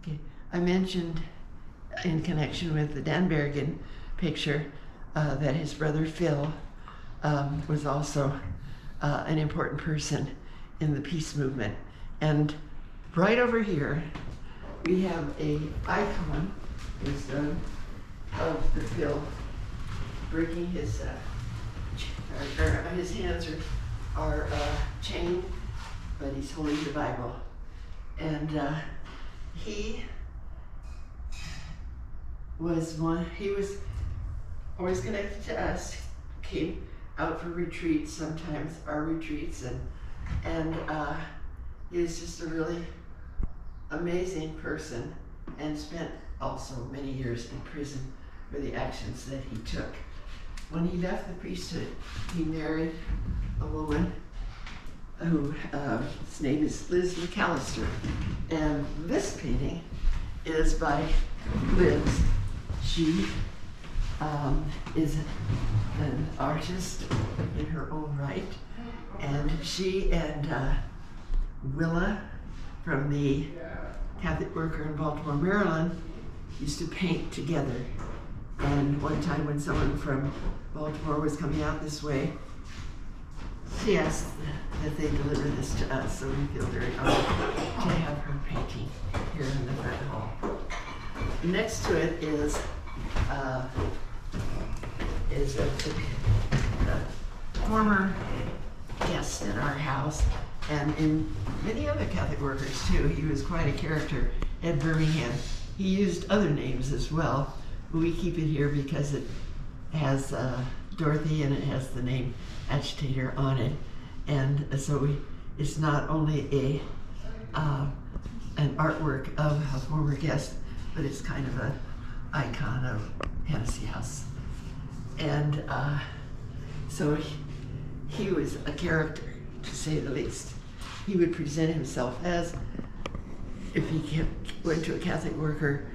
Okay, I mentioned in connection with the Dan Berrigan picture that his brother Phil was also an important person in the peace movement. And right over here, we have a icon of the Phil breaking his hands are chained, but he's holding the Bible. And he was always connected to us, came out for retreats, sometimes our retreats, and he was just a really amazing person, and spent also many years in prison for the actions that he took. When he left the priesthood, he married a woman who, his name is Liz McAllister, and this painting is by Liz. She is an artist in her own right, and she and Willa from the Catholic Worker in Baltimore, Maryland, used to paint together. And one time when someone from Baltimore was coming out this way, she asked that they deliver this to us, so we feel very honored to have her painting here in the front hall. Next to it is a former guest at our house, and in many other Catholic workers too. He was quite a character at Birmingham. He used other names as well. We keep it here because it has Dorothy and it has the name Agitator on it, and so it's not only an artwork of a former guest, but it's kind of an icon of Hennacy House. And so he was a character, to say the least. He would present himself as, if he went to a Catholic worker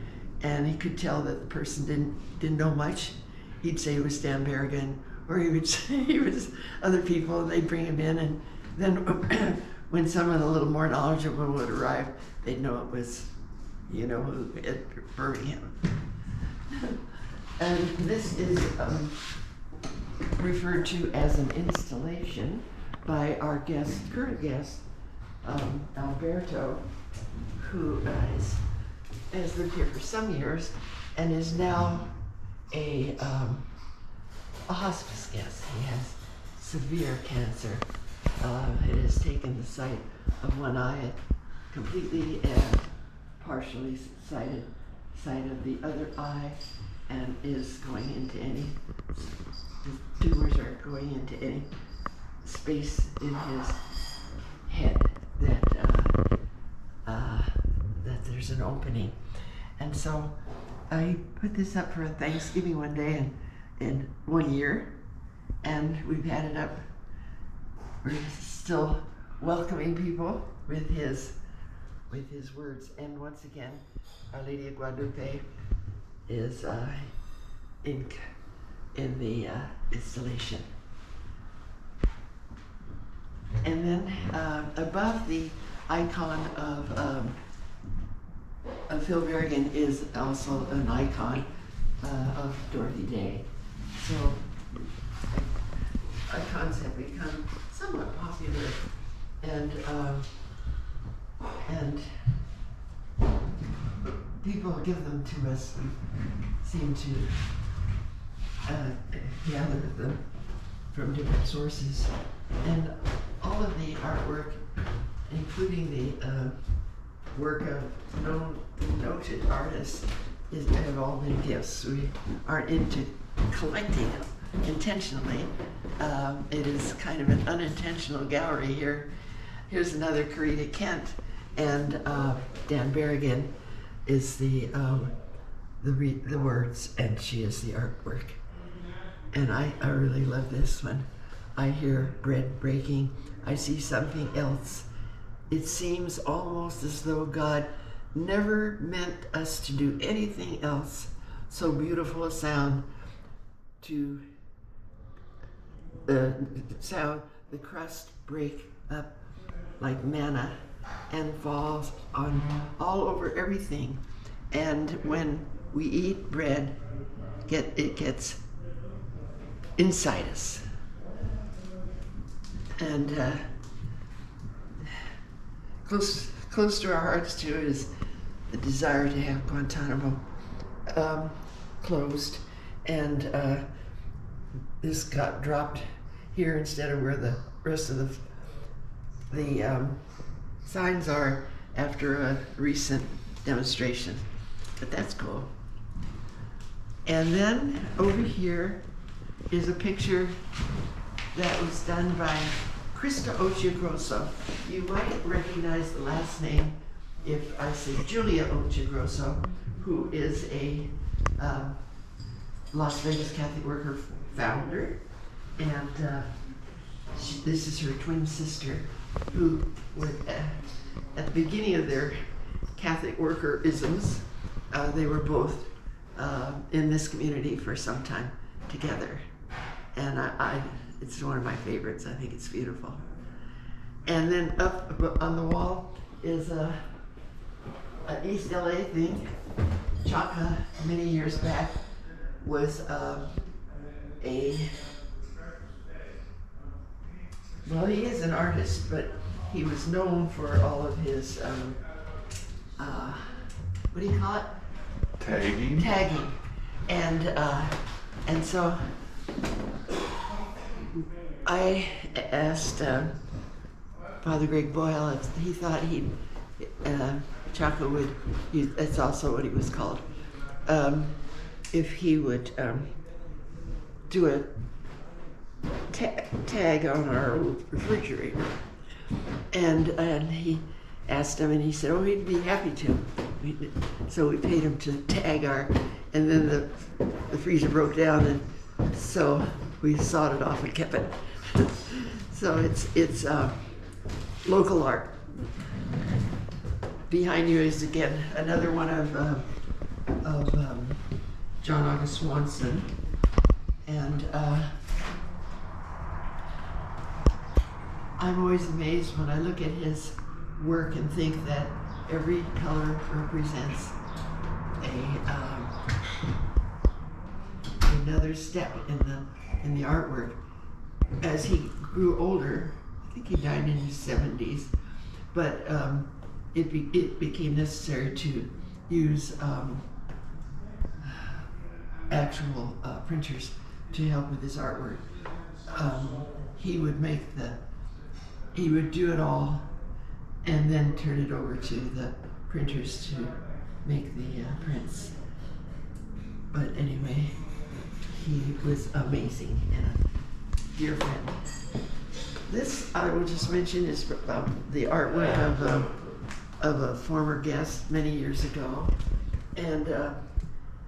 and he could tell that the person didn't know much, he'd say it was Dan Berrigan, or he would say it was other people, and they'd bring him in, and then when someone a little more knowledgeable would arrive, they'd know it was, who at Birmingham. And this is referred to as an installation by our current guest, Alberto, who has lived here for some years and is now a hospice guest. He has severe cancer. It has taken the sight of one eye completely and partially sight of the other eye, and is going into the tumors are going into any space in his head that there's an opening. And so I put this up for a Thanksgiving one day in 1 year, and we've had it up. We're still welcoming people with his words. And once again, Our Lady of Guadalupe is in the installation. And then above the icon of Phil Berrigan is also an icon of Dorothy Day. So icons have become somewhat popular, and people give them to us. We seem to gather them from different sources, and all of the artwork, including the work of noted artists, have all been gifts. We aren't into collecting intentionally. It is kind of an unintentional gallery here. Here's another Carita Kent, and Dan Berrigan is the words, and she is the artwork. And I really love this one. I hear bread breaking. I see something else. It seems almost as though God never meant us to do anything else. So beautiful a sound to the crust break up like manna and falls on all over everything. And when we eat bread, it gets inside us. And close to our hearts too is the desire to have Guantanamo closed. And this got dropped here instead of where the rest of the signs are after a recent demonstration. But that's cool. And then over here is a picture that was done by Krista Ochogrosso. You might recognize the last name if I say Julia Ochogrosso, who is a Las Vegas Catholic Worker founder. And this is her twin sister, who would, at the beginning of their Catholic worker-isms, they were both in this community for some time together. And it's one of my favorites. I think it's beautiful. And then up on the wall is an East LA thing. Chaka, many years back, was well, he is an artist, but he was known for all of his, what do you call it? Tagging. Tagging. And so I asked Father Greg Boyle if he thought Chaka would use, that's also what he was called, if he would do a tag on our refrigerator. And he asked him, and he said, oh, he'd be happy to. So we paid him to tag and then the freezer broke down, and so we sawed it off and kept it. So it's local art. Behind you is again another one of John August Swanson, and I'm always amazed when I look at his work and think that every color represents another step in the artwork. As he grew older, I think he died in his 70s, but it became necessary to use actual printers to help with his artwork. He would do it all and then turn it over to the printers to make the prints. But anyway, he was amazing and a dear friend. This, I will just mention, is the artwork of a former guest many years ago, and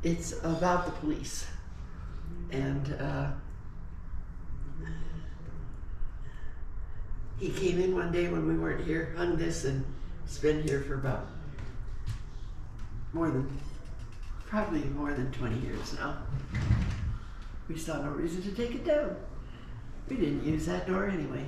it's about the police. And he came in one day when we weren't here, hung this, and it's been here for about probably more than 20 years now. We saw no reason to take it down. We didn't use that door anyway.